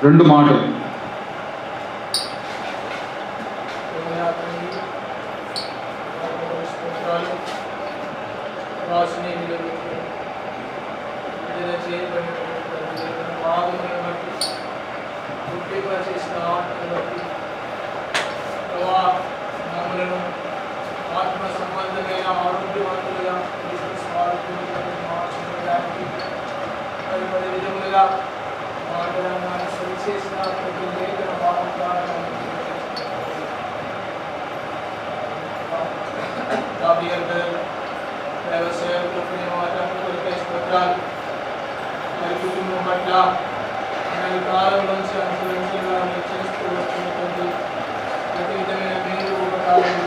2 మాటలు. ఆత్మ సంబంధమైన ఆరోగ్యవంతులుగా పది విధములుగా మాట్లాడాలని సరిచేసిన ప్రతి లేఖన స్తోత్రాలు. మరి కుటుంబం పట్ల కాలం నుంచి అనుసరించగా చేస్తూ వచ్చినటువంటి ప్రతి విధమైన మేలు ఉపకారాలు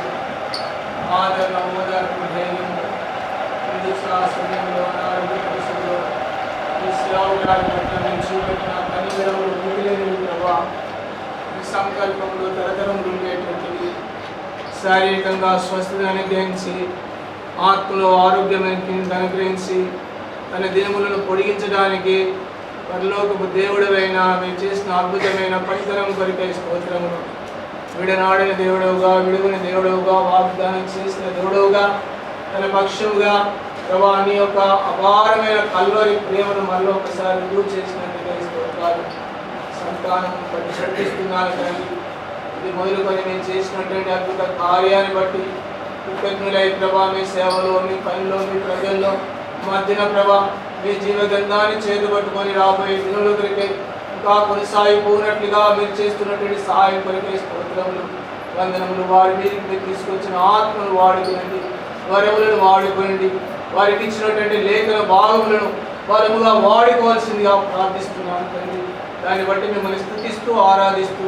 ఆదరణ ఓదార్పు ధైర్యము సమయంలో అనారోగ్య పరిస్థితుల్లో ఈ సేవ గారి పట్ల నేను చూపెట్టిన కనికరములు మిగిలినవి ప్రభావ ఈ సంకల్పంలో తరతరములు ఉండేటువంటివి శారీరకంగా స్వస్థత అనుగ్రహించి ఆత్మలో ఆరోగ్యమైన అనుగ్రహించి తన దినములను పొడిగించడానికి పరలోకపు దేవుడవైన మీరు చేసిన అద్భుతమైన పనితరం కొరికై స్తోత్రములు. విడనాడిన దేవుడవుగా, విడువని దేవుడవుగా, వాగ్దానం చేసిన దేవుడవుగా, తన పక్షముగా ప్రభా నీ యొక్క అపారమైన కల్వరి ప్రేమను మళ్ళీ ఒకసారి రుజువు చేసినందుకు స్తోత్రాలు. సంతానం బట్టి శక్తిస్తున్నాను కానీ ఇది మొదలుకొని నేను చేసినటువంటి అద్భుత కార్యాన్ని బట్టి కృతజ్ఞులై ప్రభా మీ సేవలో, మీ పనిలో, మీ ప్రజల్లో మధ్యన ప్రభా మీ జీవగంధాన్ని చేతుపట్టుకొని రాబోయే దినుల కొరికై ఇంకా కొనసాగిపోయినట్లుగా మీరు చేస్తున్నటువంటి సహాయం కొరికై స్తోత్రములు, వందనములు. వారి మీదకి మీరు తీసుకొచ్చిన ఆత్మను వాడుకునండి, వరములను వాడుకోనండి, వారికి ఇచ్చినటువంటి లేఖన భాగములను వరముగా వాడుకోవాల్సిందిగా ప్రార్థిస్తున్నాను తండ్రి. దాన్ని బట్టి మిమ్మల్ని స్తుతిస్తూ ఆరాధిస్తూ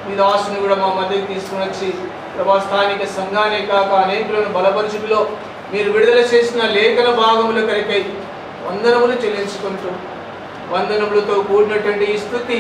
మీ దాసుని కూడా మా మధ్యకి తీసుకుని వచ్చి ప్రభా స్థానిక సంఘానే కాక అనేకులను బలపరచుటలో మీరు విడుదల చేసిన లేఖన భాగముల కొరకై వందనములు చెల్లించుకుంటూ వందనములతో కూడినటువంటి ఈ స్తుతి